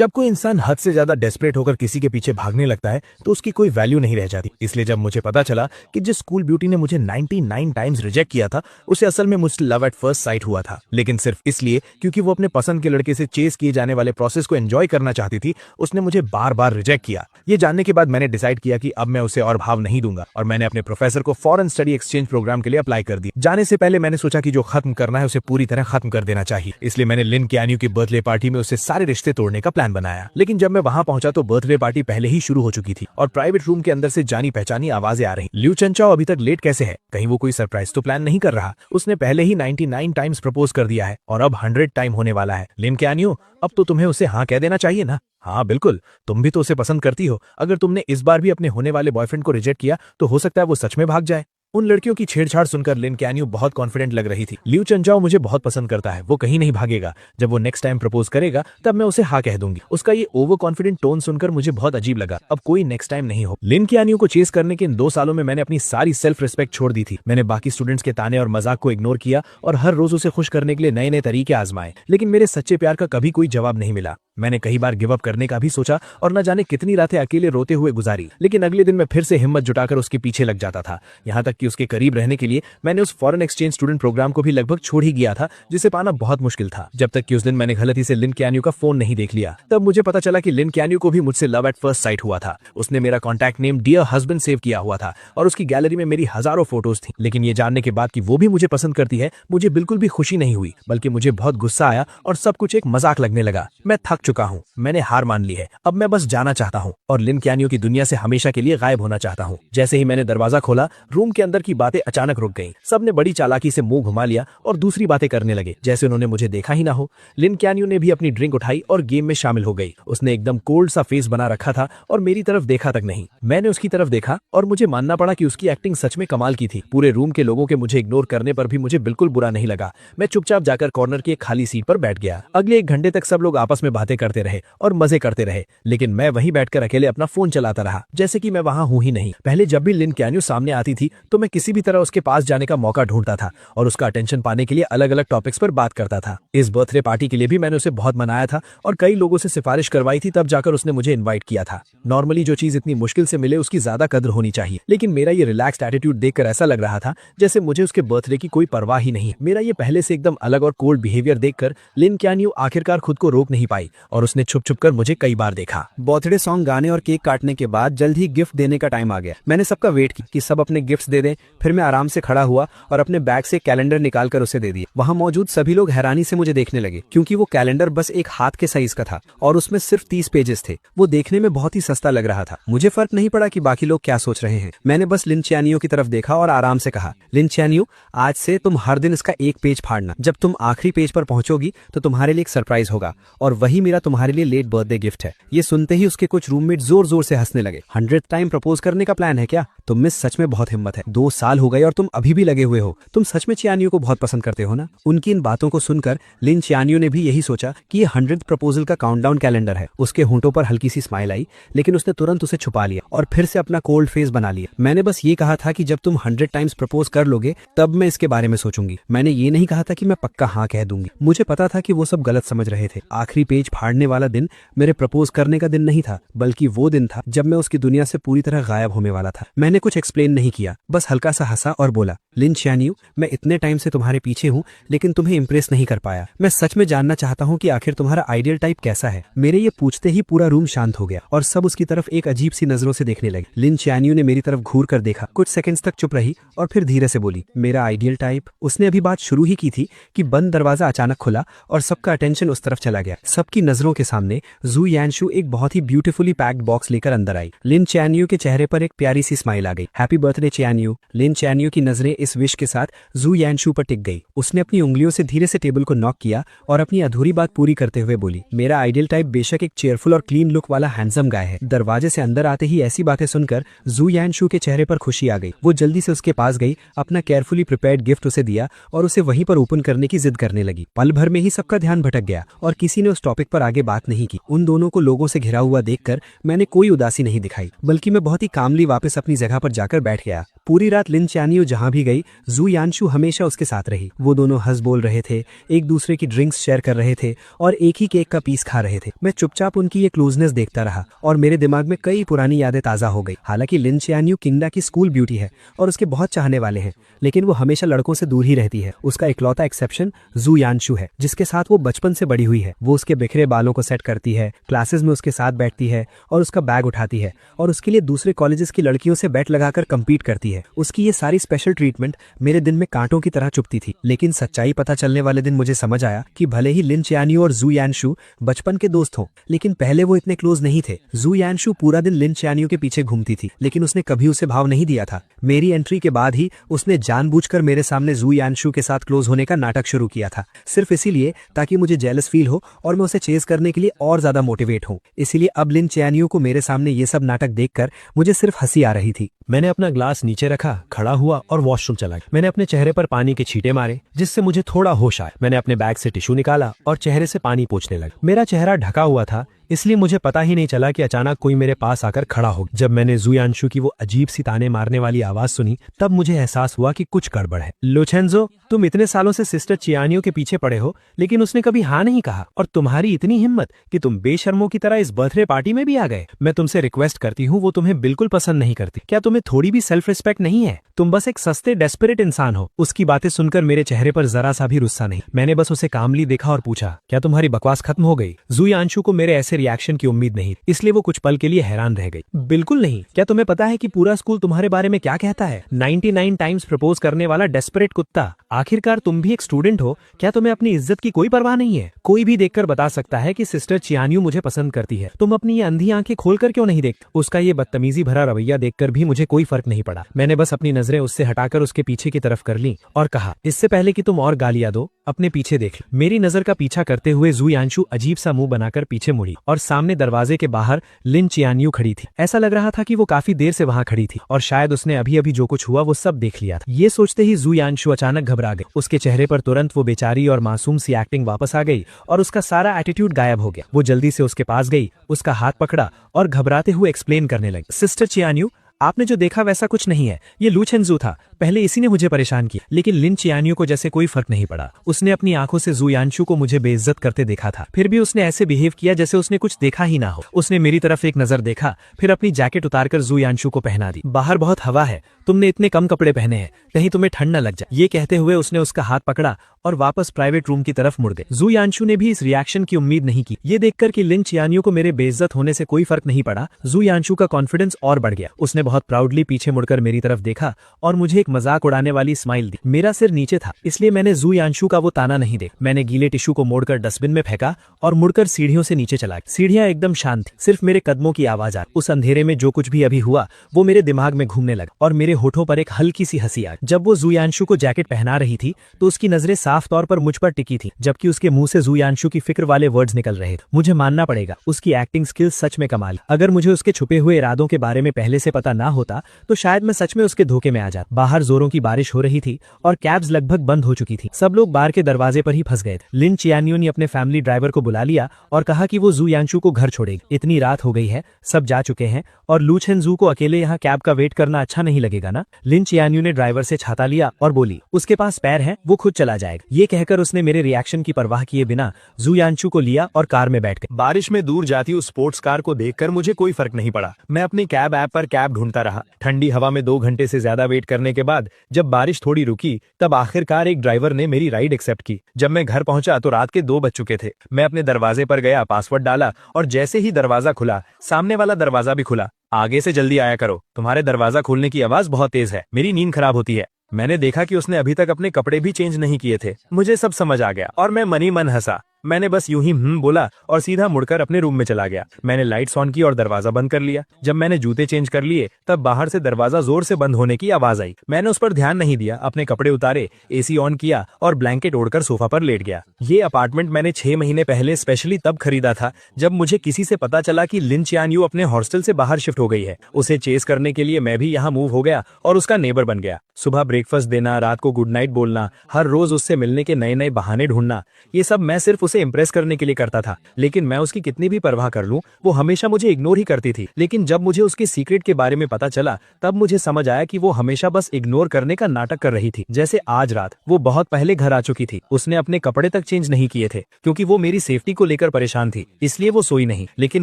जब कोई इंसान हद से ज्यादा डेस्परेट होकर किसी के पीछे भागने लगता है तो उसकी कोई वैल्यू नहीं रह जाती। इसलिए जब मुझे पता चला कि जिस स्कूल ब्यूटी ने मुझे 99 टाइम्स रिजेक्ट किया था उसे असल में मुझसे लव एट फर्स्ट साइट हुआ था, लेकिन सिर्फ इसलिए क्योंकि वो अपने पसंद के लड़के से चेस किए जाने वाले प्रोसेस को एंजॉय करना चाहती थी, उसने मुझे बार बार रिजेक्ट किया। ये जानने के बाद मैंने डिसाइड किया कि अब मैं उसे और भाव नहीं दूंगा और मैंने अपने प्रोफेसर को फॉरेन स्टडी एक्सचेंज प्रोग्राम के लिए अप्लाई कर दिया। जाने से पहले मैंने सोचा कि जो खत्म करना है उसे पूरी तरह खत्म कर देना चाहिए। इसलिए मैंने लिन क्यान्यू की बर्थडे पार्टी में उससे सारे रिश्ते तोड़ने का प्लान बनाया। लेकिन जब मैं वहां पहुंचा तो बर्थडे पार्टी पहले ही शुरू हो चुकी थी और प्राइवेट रूम के अंदर से जानी पहचानी आवाजें आ रही। लियू चेनचाओ अभी तक लेट कैसे है? कहीं वो कोई सरप्राइज तो प्लान नहीं कर रहा? उसने पहले ही 99 टाइम्स प्रपोज कर दिया है और अब 100 टाइम होने वाला है। लिन क्यान्यू, अब तो तुम्हें उसे हाँ कह देना चाहिए ना। हाँ बिल्कुल, तुम भी तो उसे पसंद करती हो। अगर तुमने इस बार भी अपने होने वाले बॉयफ्रेंड को रिजेक्ट किया तो हो सकता है वो सच में भाग जाए। उन लड़कियों की छेड़छाड़ सुनकर लिन क्यान्यू बहुत कॉन्फिडेंट लग रही थी। लियू चेनचाओ मुझे बहुत पसंद करता है, वो कहीं नहीं भागेगा। जब वो नेक्स्ट टाइम प्रपोज करेगा तब मैं उसे हाँ कह दूंगी। उसका ये ओवर कॉन्फिडेंट टोन सुनकर मुझे बहुत अजीब लगा। अब कोई नेक्स्ट टाइम नहीं हो। लिन क्यान्यू को चेस करने के इन 2 सालों में मैंने अपनी सारी सेल्फ रिस्पेक्ट छोड़ दी थी। मैंने बाकी स्टूडेंट्स के ताने और मजाक को इग्नोर किया और हर रोज उसे खुश करने के लिए नए नए तरीके आजमाए, लेकिन मेरे सच्चे प्यार का कभी कोई जवाब नहीं मिला। मैंने कई बार गिव अप करने का भी सोचा और न जाने कितनी रातें अकेले रोते हुए गुजारी, लेकिन अगले दिन मैं फिर से हिम्मत जुटाकर उसके पीछे लग जाता था। यहाँ तक कि उसके करीब रहने के लिए मैंने उस फॉरेन एक्सचेंज स्टूडेंट प्रोग्राम को भी लगभग छोड़ ही गया था, जिसे पाना बहुत मुश्किल था। जब तक कि उस दिन मैंने गलती से लिन क्यान्यू का फोन नहीं देख लिया। तब मुझे पता चला कि लिन क्यान्यू को भी मुझसे लव एट फर्स्ट साइट हुआ था। उसने मेरा contact name dear husband save किया हुआ था और उसकी गैलरी में मेरी हजारों फोटोज थी। लेकिन ये जानने के बाद कि वो भी मुझे पसंद करती है, मुझे बिल्कुल भी खुशी नहीं हुई, बल्कि मुझे बहुत गुस्सा आया और सब कुछ एक मजाक लगने लगा। मैं थक चुका हूँ, मैंने हार मान ली है। अब मैं बस जाना चाहता हूँ और लिन क्यान्यू की दुनिया से हमेशा के लिए गायब होना चाहता हूँ। जैसे ही मैंने दरवाजा खोला, रूम के अंदर की बातें अचानक रुक गईं। सबने बड़ी चालाकी से मुंह घुमा लिया और दूसरी बातें करने लगे, जैसे उन्होंने मुझे देखा ही ना हो। लिन क्यान्यू ने भी अपनी ड्रिंक उठाई और गेम में शामिल हो गई। उसने एकदम कोल्ड सा फेस बना रखा था और मेरी तरफ देखा तक नहीं। मैंने उसकी तरफ देखा और मुझे मानना पड़ा कि उसकी एक्टिंग सच में कमाल की थी। पूरे रूम के लोगों के मुझे इग्नोर करने पर भी मुझे बिल्कुल बुरा नहीं लगा। मैं चुपचाप जाकर कॉर्नर की एक खाली सीट पर बैठ गया। अगले 1 घंटे तक सब लोग आपस में बातें करते रहे और मजे करते रहे, लेकिन मैं वहीं बैठकर अकेले अपना फोन चलाता रहा, जैसे कि मैं वहां हूं ही नहीं। पहले जब भी लिन क्यान्यू सामने आती थी तो मैं किसी भी तरह उसके पास जाने का मौका ढूंढता था और उसका अटेंशन पाने के लिए अलग अलग टॉपिक्स पर बात करता था। इस बर्थडे पार्टी के लिए भी मैंने उसे बहुत मनाया था और कई लोगों से सिफारिश करवाई थी, तब जाकर उसने मुझे इनवाइट किया था। नॉर्मली जो चीज इतनी मुश्किल से मिले उसकी ज्यादा कदर होनी चाहिए, लेकिन मेरा ये रिलैक्स्ड एटीट्यूड देखकर ऐसा लग रहा था जैसे मुझे उसके बर्थडे की कोई परवाह ही नहीं। मेरा ये पहले से एकदम अलग और कोल्ड बिहेवियर देखकर लिन क्यान्यू आखिरकार खुद को रोक नहीं पाई और उसने छुप छुप कर मुझे कई बार देखा। बर्थडे सॉन्ग गाने और केक काटने के बाद जल्द ही गिफ्ट देने का टाइम आ गया। मैंने सबका वेट किया कि सब अपने गिफ्ट्स दे दें। फिर मैं आराम से खड़ा हुआ और अपने बैग से कैलेंडर निकालकर उसे दे दिया। वहां मौजूद सभी लोग हैरानी से मुझे देखने लगे, क्योंकि वो कैलेंडर बस एक हाथ के साइज का था और उसमें सिर्फ 30 पेजेस थे। वो देखने में बहुत ही सस्ता लग रहा था। मुझे फर्क नहीं पड़ा कि बाकी लोग क्या सोच रहे हैं। मैंने बस लिन क्यान्यू की तरफ देखा और आराम से कहा, लिन क्यान्यू, आज से तुम हर दिन इसका एक पेज फाड़ना। जब तुम आखिरी पेज पर पहुंचोगी तो तुम्हारे लिए एक सरप्राइज होगा और वही मेरा तुम्हारे लिए लेट बर्थडे गिफ्ट है। ये सुनते ही उसके कुछ रूममेट जोर जोर से हंसने लगे। 100 टाइम प्रपोज करने का प्लान है क्या? तुम में सच में बहुत हिम्मत है। 2 साल हो गए और तुम अभी भी लगे हुए हो। तुम सच में क्यान्यू को बहुत पसंद करते हो ना? उनकी इन बातों को सुनकर लिन क्यान्यू ने भी यही सोचा कि ये 100th प्रपोजल का काउंटडाउन कैलेंडर है। उसके होंठों पर हल्की सी स्माइल आई, लेकिन उसने तुरंत उसे छुपा लिया और फिर से अपना कोल्ड फेस बना लिया। मैंने बस ये कहा था कि जब तुम 100 टाइम्स प्रपोज कर लोगे तब मैं इसके बारे में सोचूंगी। मैंने ये नहीं कहा था कि मैं पक्का हाँ कह दूंगी। मुझे पता था कि वो सब गलत समझ रहे थे। आखिरी पेज फाड़ने वाला दिन मेरे प्रपोज करने का दिन नहीं था, बल्कि वो दिन था जब मैं उसकी दुनिया से पूरी तरह गायब होने वाला था। मैंने कुछ एक्सप्लेन नहीं किया, बस हल्का सा हंसा और बोला, लिन क्यान्यू, मैं इतने टाइम से तुम्हारे पीछे हूँ लेकिन तुम्हें इंप्रेस नहीं कर पाया। मैं सच में जानना चाहता हूँ कि आखिर तुम्हारा आइडियल टाइप कैसा है। मेरे ये पूछते ही पूरा रूम शांत हो गया और सब उसकी तरफ एक अजीब सी नजरों से देखने लगे। लिन क्यान्यू ने मेरी तरफ घूर कर देखा, कुछ सेकंड्स तक चुप रही और फिर धीरे से बोली, मेरा आइडियल टाइप। उसने अभी बात शुरू ही की थी कि बंद दरवाजा अचानक खुला और सबका अटेंशन उस तरफ चला गया। सबकी नजरों के सामने जू यानशु एक बहुत ही ब्यूटीफुली पैक्ड बॉक्स लेकर अंदर आई। लिन क्यान्यू के चेहरे पर एक प्यारी सी स्माइल आ गई। Happy birthday क्यान्यू। लिन क्यान्यू की नजरें इस विश के साथ जू यानशु पर टिक गई। उसने अपनी उंगलियों से धीरे से टेबल को नॉक किया और अपनी अधूरी बात पूरी करते हुए बोली, मेरा आइडियल टाइप बेशक एक चेयरफुल और क्लीन लुक वाला हैंडसम गाय है। दरवाजे से अंदर आते ही ऐसी बातें सुनकर जू यानशु के चेहरे पर खुशी आ गई। वो जल्दी से उसके पास गई, अपना केयरफुली प्रिपेयर्ड गिफ्ट उसे दिया और उसे वहीं पर ओपन करने की जिद करने लगी। पल भर में ही सबका ध्यान भटक गया और किसी ने उस टॉपिक पर पर आगे बात नहीं की। उन दोनों को लोगों से घिरा हुआ देखकर मैंने कोई उदासी नहीं दिखाई, बल्कि मैं बहुत ही कामली वापस अपनी जगह पर जाकर बैठ गया। पूरी रात लिन च्यानियो जहां भी गई, जू यानशु हमेशा उसके साथ रही। वो दोनों हंस बोल रहे थे, एक दूसरे की ड्रिंक्स शेयर कर रहे थे और एक ही केक का पीस खा रहे थे। मैं चुपचाप उनकी ये क्लोजनेस देखता रहा और मेरे दिमाग में कई पुरानी यादें ताजा हो गई। हालांकि लिन च्यानियो किंगडा की स्कूल ब्यूटी है और उसके बहुत चाहने वाले हैं, लेकिन वो हमेशा लड़कों से दूर ही रहती है। उसका इकलौता एक्सेप्शन जू यानशु है, जिसके साथ वो बचपन से बड़ी हुई है। वो उसके बिखरे बालों को सेट करती है, क्लासेस में उसके साथ बैठती है और उसका बैग उठाती है और उसके लिए दूसरे कॉलेजेस की लड़कियों से बैट लगाकर compete करती है। उसकी ये सारी स्पेशल ट्रीटमेंट मेरे दिन में कांटों की तरह चुभती थी। लेकिन सच्चाई पता चलने वाले दिन मुझे समझ आया कि भले ही लिन च्यानियो और जू यानशु बचपन के दोस्त हों, लेकिन पहले वो इतने क्लोज नहीं थे। जू यानशु पूरा दिन लिन च्यानियो के पीछे घूमती थी, लेकिन उसने कभी उसे भाव नहीं दिया था। मेरी एंट्री के बाद ही उसने जानबूझकर मेरे सामने जू यानशु के साथ क्लोज होने का नाटक शुरू किया था, सिर्फ इसीलिए ताकि मुझे जेलस फील हो और मैं उसे चेज करने के लिए और ज्यादा मोटिवेट हूँ। इसीलिए अब लिन च्यानियो को मेरे सामने ये सब नाटक देखकर मुझे सिर्फ हंसी आ रही थी। मैंने अपना ग्लास नीचे रखा, खड़ा हुआ और वॉशरूम चला गया। मैंने अपने चेहरे पर पानी के छींटे मारे, जिससे मुझे थोड़ा होश आया। मैंने अपने बैग से टिश्यू निकाला और चेहरे से पानी पोंछने लगा। मेरा चेहरा ढका हुआ था, इसलिए मुझे पता ही नहीं चला कि अचानक कोई मेरे पास आकर खड़ा हो गया। जब मैंने जू यानशु की वो अजीब सी ताने मारने वाली आवाज सुनी, तब मुझे एहसास हुआ कि कुछ गड़बड़ है। लोचेंजो, तुम इतने सालों से सिस्टर चियानियो के पीछे पड़े हो, लेकिन उसने कभी हाँ नहीं कहा, और तुम्हारी इतनी हिम्मत कि तुम बेशर्मों की तरह इस बर्थडे पार्टी में भी आ गए। मैं तुमसे रिक्वेस्ट करती हूँ, वो तुम्हें बिल्कुल पसंद नहीं करती। क्या तुम्हें थोड़ी भी सेल्फ रिस्पेक्ट नहीं है? तुम बस एक सस्ते डेस्परेट इंसान हो। उसकी बातें सुनकर मेरे चेहरे पर जरा सा भी गुस्सा नहीं। मैंने बस उसे कामली देखा और पूछा, क्या तुम्हारी बकवास खत्म हो गई? जू यानशु को मेरे ऐसे रिएक्शन की उम्मीद नहीं, इसलिए वो कुछ पल के लिए हैरान रह गई। बिल्कुल नहीं। क्या तुम्हें पता है कि पूरा स्कूल तुम्हारे बारे में क्या कहता है? 99 टाइम्स प्रपोज करने वाला डेस्परेट कुत्ता। आखिरकार तुम भी एक स्टूडेंट हो, क्या तुम्हें अपनी इज्जत की कोई परवाह नहीं है? कोई भी देखकर बता सकता है कि सिस्टर चियानियो मुझे पसंद करती है। तुम अपनी ये अंधी आंखें खोलकर क्यों नहीं देखते? उसका ये बदतमीजी भरा रवैया देखकर भी मुझे कोई फर्क नहीं पड़ा। मैंने बस अपनी नजरें उससे हटाकर उसके पीछे की तरफ कर ली और कहा, इससे पहले कि तुम और गालियां दो, अपने पीछे देख लो। मेरी नजर का पीछा करते हुए जू यानशु अजीब सा मुंह बनाकर पीछे मुड़ी और सामने दरवाजे के बाहर लिन चियानियो खड़ी थी। ऐसा लग रहा था कि वो काफी देर से वहां खड़ी थी और शायद उसने अभी अभी जो कुछ हुआ वो सब देख लिया था। ये सोचते ही जू यानशु अचानक घबरा गई। उसके चेहरे पर तुरंत वो बेचारी और मासूम सी एक्टिंग वापस आ गई और उसका सारा एटीट्यूड गायब हो गया। वो जल्दी से उसके पास गई, उसका हाथ पकड़ा और घबराते हुए एक्सप्लेन करने लगी, सिस्टर चियानियो, आपने जो देखा वैसा कुछ नहीं है। ये लूचेंजू था। पहले इसी ने मुझे परेशान किया, लेकिन लिन चियानियो को जैसे कोई फर्क नहीं पड़ा। उसने अपनी आंखों से जू यानशु को मुझे बेइज्जत करते देखा था, फिर भी उसने ऐसे बिहेव किया जैसे उसने कुछ देखा ही ना हो। उसने मेरी तरफ एक नजर देखा, फिर अपनी जैकेट उतारकर जू यानशु को पहना दी। बाहर बहुत हवा है, तुमने इतने कम कपड़े पहने हैं, कहीं तुम्हें ठंड न लग जाए। ये कहते हुए उसने उसका हाथ पकड़ा और वापस प्राइवेट रूम की तरफ मुड़ गए। जू यानशु ने भी इस रिएक्शन की उम्मीद नहीं की। ये देखकर कि लिन चियानियो को मेरे बेइज्जत होने से कोई फर्क नहीं पड़ा, जू यानशु का कॉन्फिडेंस और बढ़ गया। उसने बहुत प्राउडली पीछे मुड़कर मेरी तरफ देखा और मुझे एक मजाक उड़ाने वाली स्माइल दी। मेरा सिर नीचे था, इसलिए मैंने जू यानशु का वो ताना नहीं देखा। मैंने गीले टिश्यू को मोड़कर डस्टबिन में फेंका और मुड़कर सीढ़ियों से नीचे चला गया। सीढ़ियां एकदम शांत थी, सिर्फ मेरे कदमों की आवाज आ रही। उस अंधेरे में जो कुछ भी अभी हुआ वो मेरे दिमाग में घूमने लगा और मेरे होठों पर एक हल्की सी हंसी आ गई। जब वो जू यानशु को जैकेट पहना रही थी तो उसकी नजरें साफ तौर पर मुझ पर टिकी थी, जबकि उसके मुंह से जू यानशु की फिक्र वाले वर्ड्स निकल रहे थे। मुझे मानना पड़ेगा, उसकी एक्टिंग स्किल्स सच में कमाल। अगर मुझे उसके छुपे हुए इरादों के बारे में पहले से पता ना होता तो शायद मैं सच में उसके धोखे में आ जाता। बाहर जोरों की बारिश हो रही थी और कैब्स लगभग बंद हो चुकी थी। सब लोग बार के दरवाजे पर ही फंस गए थे। लिन चियानियो ने अपने फैमिली ड्राइवर को बुला लिया और कहा कि वो जू यानशु को घर छोड़ेगी। इतनी रात हो गई है, सब जा चुके हैं और लूचेंजू को अकेले यहाँ कैब का वेट करना अच्छा नहीं लगेगा ना। लिन चियानियो ने ड्राइवर से छाता लिया और बोली, उसके पास पैर है, वो खुद चला जाएगा। ये कहकर उसने मेरे रिएक्शन की परवाह किए बिना जू यानशु को लिया और कार में बैठ गए। बारिश में दूर जाती उस स्पोर्ट्स कार को देखकर मुझे कोई फर्क नहीं पड़ा। मैं अपनी कैब ऐप पर कैब ढूंढता रहा। ठंडी हवा में 2 घंटे से ज्यादा वेट करने के बाद जब बारिश थोड़ी रुकी, तब आखिरकार एक ड्राइवर ने मेरी राइड एक्सेप्ट की। जब मैं घर पहुंचा तो रात के 2 बज चुके थे। मैं अपने दरवाजे पर गया, पासवर्ड डाला और जैसे ही दरवाजा खुला, सामने वाला दरवाजा भी खुला। आगे से जल्दी आया करो, तुम्हारे दरवाजा खोलने की आवाज बहुत तेज है, मेरी नींद खराब होती है। मैंने देखा कि उसने अभी तक अपने कपड़े भी चेंज नहीं किए थे। मुझे सब समझ आ गया और मैं मन ही मन हंसा। मैंने बस यूं ही बोला और सीधा मुड़कर अपने रूम में चला गया। मैंने लाइट्स ऑन की और दरवाजा बंद कर लिया। जब मैंने जूते चेंज कर लिए तब बाहर से दरवाजा जोर से बंद होने की आवाज आई। मैंने उस पर ध्यान नहीं दिया, अपने कपड़े उतारे, एसी ऑन किया और ब्लैंकेट ओढ़कर सोफा पर लेट गया। ये अपार्टमेंट मैंने 6 महीने पहले स्पेशली तब खरीदा था जब मुझे किसी से पता चला कि लिन चियानियो अपने हॉस्टल से बाहर शिफ्ट हो गई है। उसे चेस करने के लिए मैं भी यहाँ मूव हो गया और उसका नेबर बन गया। सुबह ब्रेकफास्ट देना, रात को गुड नाइट बोलना, हर रोज उससे मिलने के नए नए बहाने ढूंढना, ये सब मैं सिर्फ उसे इम्प्रेस करने के लिए करता था। लेकिन मैं उसकी कितनी भी परवाह कर लूं, वो हमेशा मुझे इग्नोर ही करती थी। लेकिन जब मुझे उसके सीक्रेट के बारे में पता चला, तब मुझे समझ आया कि वो हमेशा बस इग्नोर करने का नाटक कर रही थी। जैसे आज रात वो बहुत पहले घर आ चुकी थी। उसने अपने कपड़े तक चेंज नहीं किए थे क्योंकि वो मेरी सेफ्टी को लेकर परेशान थी, इसलिए वो सोई नहीं। लेकिन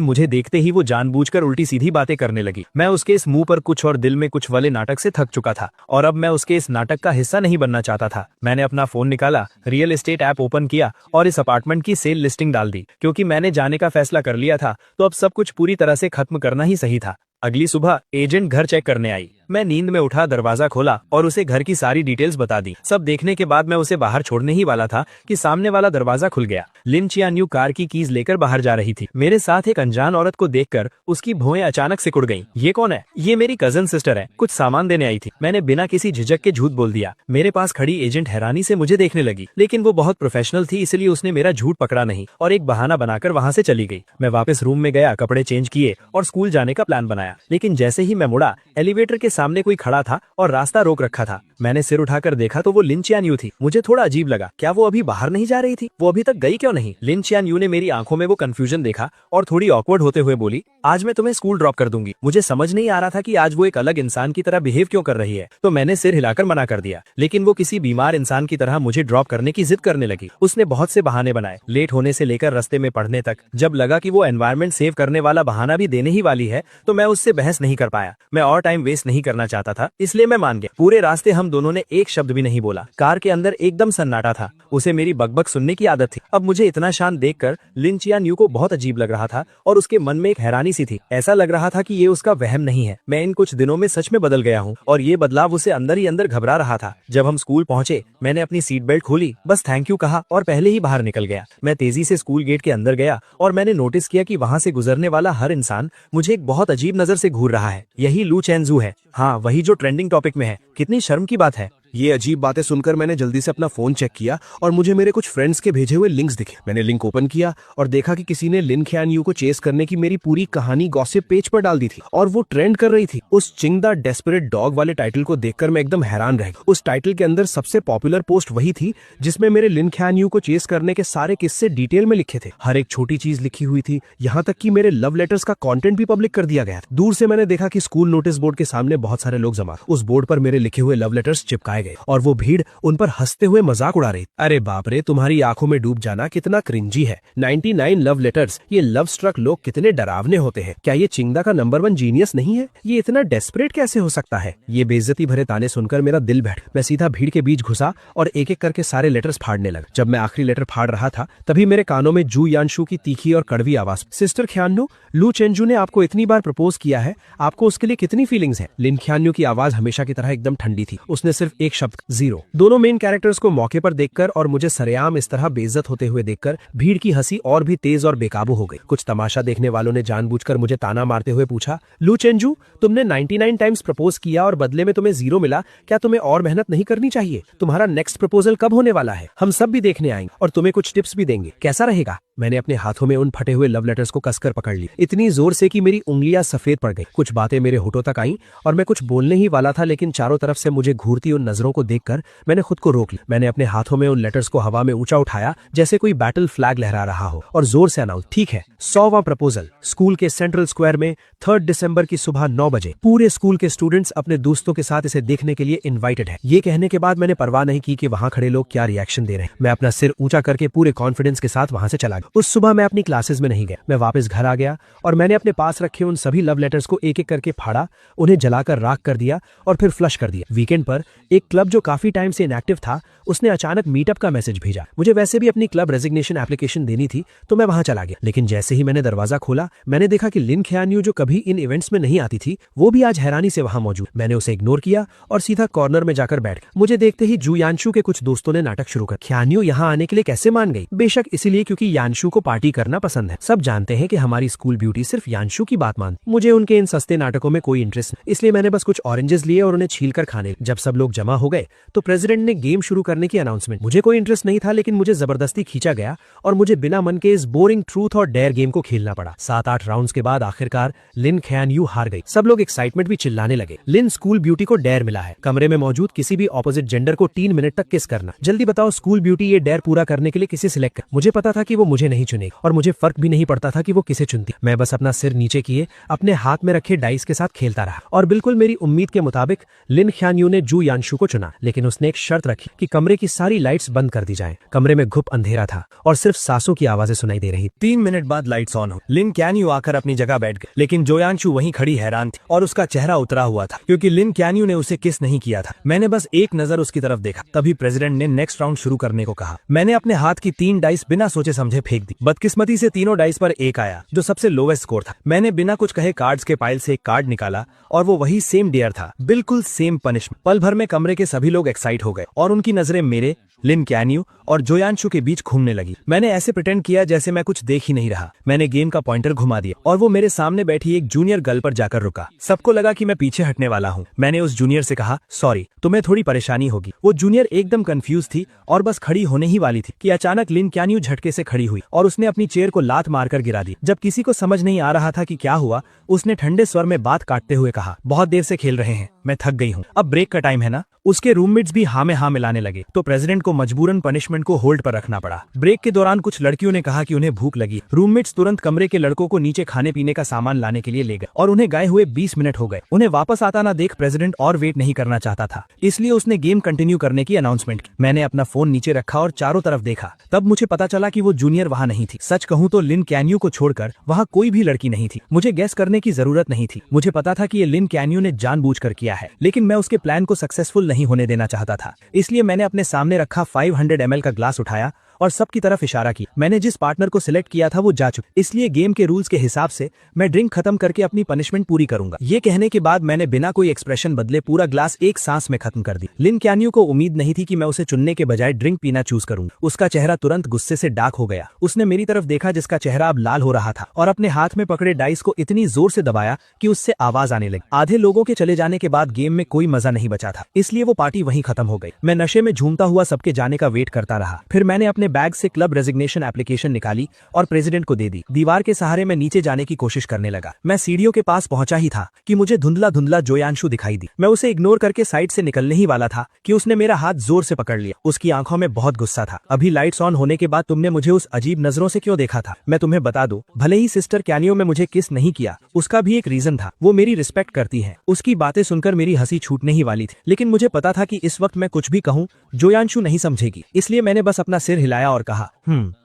मुझे देखते ही वो जानबूझकर उल्टी सीधी बातें करने लगी। मैं उसके इस मुंह पर कुछ और दिल में कुछ वाले नाटक से थक चुका था और अब मैं उसके इस नाटक का हिस्सा नहीं बनना चाहता था। मैंने अपना फोन निकाला, रियल एस्टेट ऐप ओपन किया और इस अपार्टमेंट की सेल लिस्टिंग डाल दी। क्योंकि मैंने जाने का फैसला कर लिया था, तो अब सब कुछ पूरी तरह से खत्म करना ही सही था। अगली सुबह एजेंट घर चेक करने आई। मैं नींद में उठा, दरवाजा खोला और उसे घर की सारी डिटेल्स बता दी। सब देखने के बाद मैं उसे बाहर छोड़ने ही वाला था कि सामने वाला दरवाजा खुल गया। लिन चियान्यू कार की कीज लेकर बाहर जा रही थी। मेरे साथ एक अनजान औरत को देखकर उसकी भौएं अचानक सिकुड़ गईं। ये कौन है? ये मेरी कजन सिस्टर है, कुछ सामान देने आई थी। मैंने बिना किसी झिझक के झूठ बोल दिया। मेरे पास खड़ी एजेंट हैरानी से मुझे देखने लगी, लेकिन वो बहुत प्रोफेशनल थी, इसलिए उसने मेरा झूठ पकड़ा नहीं और एक बहाना बनाकर वहां से चली गई। मैं वापस रूम में गया, कपड़े चेंज किए और स्कूल जाने का प्लान बनाया। लेकिन जैसे ही मैं मुड़ा, एलिवेटर के सामने कोई खड़ा था और रास्ता रोक रखा था। मैंने सिर उठाकर देखा तो वो लिन चियान्यू थी। मुझे थोड़ा अजीब लगा, क्या वो अभी बाहर नहीं जा रही थी? वो अभी तक गई क्यों नहीं? लिन चियान्यू ने मेरी आंखों में वो कंफ्यूजन देखा और थोड़ी ऑकवर्ड होते हुए बोली, आज मैं तुम्हें स्कूल ड्रॉप कर दूंगी। मुझे समझ नहीं आ रहा था कि आज वो एक अलग इंसान की तरह बिहेव क्यों कर रही है, तो मैंने सिर हिलाकर मना कर दिया। लेकिन वो किसी बीमार इंसान की तरह मुझे ड्रॉप करने की जिद करने लगी। उसने बहुत से बहाने बनाए, लेट होने से लेकर रास्ते में पढ़ने तक। जब लगा कि वो एनवायरनमेंट सेव करने वाला बहाना भी देने ही वाली है, तो मैं उससे बहस नहीं कर पाया। मैं और टाइम वेस्ट नहीं करना चाहता था, इसलिए मैं मान गया। पूरे रास्ते हम दोनों ने एक शब्द भी नहीं बोला। कार के अंदर एकदम सन्नाटा था। उसे मेरी बकबक सुनने की आदत थी। अब मुझे इतना शांत देखकर लिन चियान्यू को बहुत अजीब लग रहा था और उसके मन में एक हैरानी सी थी। ऐसा लग रहा था कि ये उसका वहम नहीं है। मैं इन कुछ दिनों में सच में बदल गया हूँ और ये बदलाव उसे अंदर ही अंदर घबरा रहा था। जब हम स्कूल पहुंचे, मैंने अपनी सीट बेल्ट खोली, बस थैंक यू कहा और पहले ही बाहर निकल गया। मैं तेजी से स्कूल गेट के अंदर गया और मैंने नोटिस किया कि वहाँ से गुजरने वाला हर इंसान मुझे एक बहुत अजीब नजर से घूर रहा है। यही लू चेंजू है। हाँ, वही जो ट्रेंडिंग टॉपिक में है। कितनी शर्म की बात है। ये अजीब बातें सुनकर मैंने जल्दी से अपना फोन चेक किया और मुझे मेरे कुछ फ्रेंड्स के भेजे हुए लिंक्स दिखे। मैंने लिंक ओपन किया और देखा कि किसी ने लिन ख्यान्यू को चेस करने की मेरी पूरी कहानी गॉसिप पेज पर डाल दी थी और वो ट्रेंड कर रही थी। उस चिंग द डेस्परेट डॉग वाले टाइटल को देखकर मैं एकदम हैरान रह गया। उस टाइटल के अंदर सबसे पॉपुलर पोस्ट वही थी जिसमें मेरे लिन ख्यान्यू को चेस करने के सारे किस्से डिटेल में लिखे थे। हर एक छोटी चीज लिखी हुई थी, यहाँ तक कि मेरे लव लेटर्स का कॉन्टेंट भी पब्लिक कर दिया गया था। दूर से मैंने देखा कि स्कूल नोटिस बोर्ड के सामने बहुत सारे लोग जमा। उस बोर्ड पर मेरे लिखे हुए लव लेटर्स चिपकाए गए और वो भीड़ उन पर हंसते हुए मजाक उड़ा रही। अरे बाप रे, तुम्हारी आंखों में डूब जाना कितना क्रिंजी है। 99 लव लेटर्स। ये लव स्ट्रक लोग कितने डरावने होते हैं। क्या ये चिंगदा का नंबर 1 जीनियस नहीं है? ये इतना डेस्परेट कैसे हो सकता है? ये बेइज्जती भरे ताने सुनकर मेरा दिल बैठ। मैं सीधा भीड़ के बीच घुसा और एक एक करके सारे लेटर्स फाड़ने लगा। जब मैं आखिरी लेटर फाड़ रहा था, तभी मेरे कानों में जू यानशु की तीखी और कड़वी आवाज, सिस्टर ख्यान्यू, लू चेंजू ने आपको इतनी बार प्रपोज किया है, आपको उसके लिए कितनी फीलिंग्स हैं? लिन ख्यान्यू की आवाज हमेशा की तरह एकदम ठंडी थी। उसने सिर्फ एक शब्द, जीरो। दोनों मेन कैरेक्टर्स को मौके पर देखकर और मुझे सरेआम इस तरह बेइज्जत होते हुए देखकर भीड़ की हंसी और भी तेज और बेकाबू हो गई। कुछ तमाशा देखने वालों ने जानबूझकर मुझे ताना मारते हुए पूछा, लू चेंजू, तुमने 99 टाइम्स प्रपोज किया और बदले में तुम्हें 0 मिला, क्या तुम्हें और मेहनत नहीं करनी चाहिए? तुम्हारा नेक्स्ट प्रपोजल कब होने वाला है? हम सब भी देखने आएंगे और तुम्हें कुछ टिप्स भी देंगे, कैसा रहेगा? मैंने अपने हाथों में उन फटे हुए लव लेटर्स को कसकर पकड़ ली, इतनी जोर से कि मेरी उंगलियां सफेद पड़ गई। कुछ बातें मेरे होठों तक आईं और मैं कुछ बोलने ही वाला था, लेकिन चारों तरफ से मुझे घूरती उन नजरों को देखकर मैंने खुद को रोक लिया। मैंने अपने हाथों में उन लेटर्स को हवा में ऊंचा उठाया जैसे कोई बैटल फ्लैग लहरा रहा हो और जोर से अनाउंस, ठीक है, 100वां प्रपोजल स्कूल के सेंट्रल स्क्वायर में 3 दिसंबर की सुबह 9 बजे। पूरे स्कूल के स्टूडेंट्स अपने दोस्तों के साथ इसे देखने के लिए इन्वाइटेड है। ये कहने के बाद मैंने परवाह नहीं की कि वहां खड़े लोग क्या रिएक्शन दे रहे हैं। मैं अपना सिर ऊंचा करके पूरे कॉन्फिडेंस के साथ वहां से चला गया। उस सुबह मैं अपनी क्लासेस में नहीं गया। मैं वापस घर आ गया और मैंने अपने पास रखे उन सभी लव लेटर्स को एक एक करके फाड़ा, उन्हें जलाकर राख कर दिया और फिर फ्लश कर दिया। वीकेंड पर एक क्लब जो काफी टाइम से इनएक्टिव था, उसने अचानक मीटअप का मैसेज भेजा। मुझे वैसे भी अपनी क्लब रेजिग्नेशन एप्लीकेशन देनी थी, तो मैं वहां चला गया। लेकिन जैसे ही मैंने दरवाजा खोला, मैंने देखा कि लिन ख्यान्यू, जो कभी इन इवेंट्स में नहीं आती थी, वो भी आज हैरानी से वहां मौजूद। मैंने उसे इग्नोर किया और सीधा कॉर्नर में जाकर बैठ गया। मुझे देखते ही जू यानशु के कुछ दोस्तों ने नाटक शुरू कर, ख्यान्यू यहाँ आने के लिए कैसे मान गई? बेशक इसीलिए क्योंकि यानशु यांशु को पार्टी करना पसंद है। सब जानते हैं कि हमारी स्कूल ब्यूटी सिर्फ यांशु की बात मानती। मुझे उनके इन सस्ते नाटकों में कोई इंटरेस्ट नहीं, इसलिए मैंने बस कुछ ऑरेंजेस लिए और उन्हें छील कर खाने। जब सब लोग जमा हो गए तो प्रेसिडेंट ने गेम शुरू करने की अनाउंसमेंट। मुझे कोई इंटरेस्ट नहीं था, लेकिन मुझे जबरदस्ती खींचा गया और मुझे बिना मन के इस बोरिंग ट्रूथ और डेयर गेम को खेलना पड़ा। 7-8 राउंड्स के बाद आखिरकार लिन खैन यू हार गई। सब लोग एक्साइटमेंट भी चिल्लाने लगे। लिन स्कूल ब्यूटी को डेयर मिला है, कमरे में मौजूद किसी भी ऑपोजिट जेंडर को 3 मिनट तक किस करना। जल्दी बताओ स्कूल ब्यूटी ये डेयर पूरा करने के लिए किसे सिलेक्ट कर। मुझे पता था कि वो मुझे नहीं चुनेगी और मुझे फर्क भी नहीं पड़ता था कि वो किसे चुनती। मैं बस अपना सिर नीचे किए अपने हाथ में रखे डाइस के साथ खेलता रहा और बिल्कुल मेरी उम्मीद के मुताबिक लिन ख्यान यू ने जू यांशु को चुना। लेकिन उसने एक शर्त रखी कि कमरे की सारी लाइट्स बंद कर दी जाएं। कमरे में घुप अंधेरा था और सिर्फ सांसों की आवाजें सुनाई दे रही। 3 मिनट बाद लाइट्स ऑन हो। लिन कैन यू आकर अपनी जगह बैठ गए, लेकिन जोयांशु वहीं खड़ी हैरान थी और उसका चेहरा उतरा हुआ था क्योंकि लिन कैन यू ने उसे किस नहीं किया था। मैंने बस एक नजर उसकी तरफ देखा, तभी प्रेसिडेंट ने नेक्स्ट राउंड शुरू करने को कहा। मैंने अपने हाथ की 3 डाइस बिना सोचे समझे फेंक दी। बदकिस्मती से तीनों डाइस पर एक आया, जो सबसे लोवेस्ट स्कोर था। मैंने बिना कुछ कहे कार्ड्स के पाइल से एक कार्ड निकाला और वो वही सेम डेयर था, बिल्कुल सेम पनिशमेंट। पल भर में कमरे के सभी लोग एक्साइट हो गए और उनकी नजरें मेरे, लिन कैन यू और जोयांशु के बीच घूमने लगी। मैंने ऐसे प्रिटेंड किया जैसे मैं कुछ देख ही नहीं रहा। मैंने गेम का पॉइंटर घुमा दिया और वो मेरे सामने बैठी एक जूनियर गर्ल पर जाकर रुका। सबको लगा कि मैं पीछे हटने वाला हूँ। मैंने उस जूनियर से कहा, सॉरी, तुम्हें थोड़ी परेशानी होगी। वो जूनियर एकदम कंफ्यूज थी और बस खड़ी होने ही वाली थी कि अचानक लिन कैन यू झटके से खड़ी हुई और उसने अपनी चेयर को लात मारकर गिरा दी। जब किसी को समझ नहीं आ रहा था कि क्या हुआ, उसने ठंडे स्वर में बात काटते हुए कहा, बहुत देर से खेल रहे हैं, मैं थक गई हूँ, अब ब्रेक का टाइम है ना। उसके रूममेट्स भी हाँ में हाँ मिलाने लगे तो प्रेसिडेंट को मजबूरन पनिशमेंट को होल्ड पर रखना पड़ा। ब्रेक के दौरान कुछ लड़कियों ने कहा कि उन्हें भूख लगी। रूममेट्स तुरंत कमरे के लड़कों को नीचे खाने पीने का सामान लाने के लिए ले गए और उन्हें गए हुए 20 मिनट हो गए। उन्हें वापस आता ना देख प्रेसिडेंट और वेट नहीं करना चाहता था, इसलिए उसने गेम कंटिन्यू करने की अनाउंसमेंट की। मैंने अपना फोन नीचे रखा और चारों तरफ देखा। तब मुझे पता चला कि वो जूनियर वहाँ नहीं थी। सच कहूँ तो लिन कैन यू को छोड़कर वहाँ कोई भी लड़की नहीं थी। मुझे गैस करने की जरूरत नहीं थी, मुझे पता था कि ये लिन कैन यू ने जानबूझकर किया है, लेकिन मैं उसके प्लान को सक्सेसफुल नहीं होने देना चाहता था। इसलिए मैंने अपने सामने रखा 500 ml का ग्लास उठाया और सबकी तरफ इशारा किया। मैंने जिस पार्टनर को सिलेक्ट किया था वो जा चुका, इसलिए गेम के रूल्स के हिसाब से मैं ड्रिंक खत्म करके अपनी पनिशमेंट पूरी करूंगा। ये कहने के बाद मैंने बिना कोई एक्सप्रेशन बदले पूरा ग्लास एक सांस में खत्म कर दी। लिन कैन यू को उम्मीद नहीं थी कि मैं उसे चुनने के बजाय ड्रिंक पीना चूज करूंगा। उसका चेहरा तुरंत गुस्से से डार्क हो गया। उसने मेरी तरफ देखा जिसका चेहरा अब लाल हो रहा था और अपने हाथ में पकड़े डाइस को इतनी जोर से दबाया कि उससे आवाज आने लगी। आधे लोगों के चले जाने के बाद गेम में कोई मजा नहीं बचा था, इसलिए वो पार्टी वहीं खत्म हो गई। मैं नशे में झूमता हुआ सबके जाने का वेट करता रहा। फिर मैंने अपने बैग से क्लब रेजिग्नेशन एप्लीकेशन निकाली और प्रेसिडेंट को दे दी। दीवार के सहारे मैं नीचे जाने की कोशिश करने लगा। मैं सीढ़ियों के पास पहुंचा ही था कि मुझे धुंधला धुंधला जोयांशु दिखाई दी। मैं उसे इग्नोर करके साइड से निकलने ही वाला था कि उसने मेरा हाथ जोर से पकड़ लिया। उसकी आंखों में बहुत गुस्सा था। अभी लाइट्स ऑन होने के बाद तुमने मुझे उस अजीब नजरों से क्यों देखा था? मैं तुम्हें बता दूं, भले ही सिस्टर कैनियो में मुझे किस नहीं किया, उसका भी एक रीजन था। वो मेरी रिस्पेक्ट करती है। उसकी बातें सुनकर मेरी हंसी छूटने ही वाली थी, लेकिन मुझे पता था कि इस वक्त मैं कुछ भी कहूँ जोयांशु नहीं समझेगी, इसलिए मैंने बस अपना सिर हिलाया और कहा,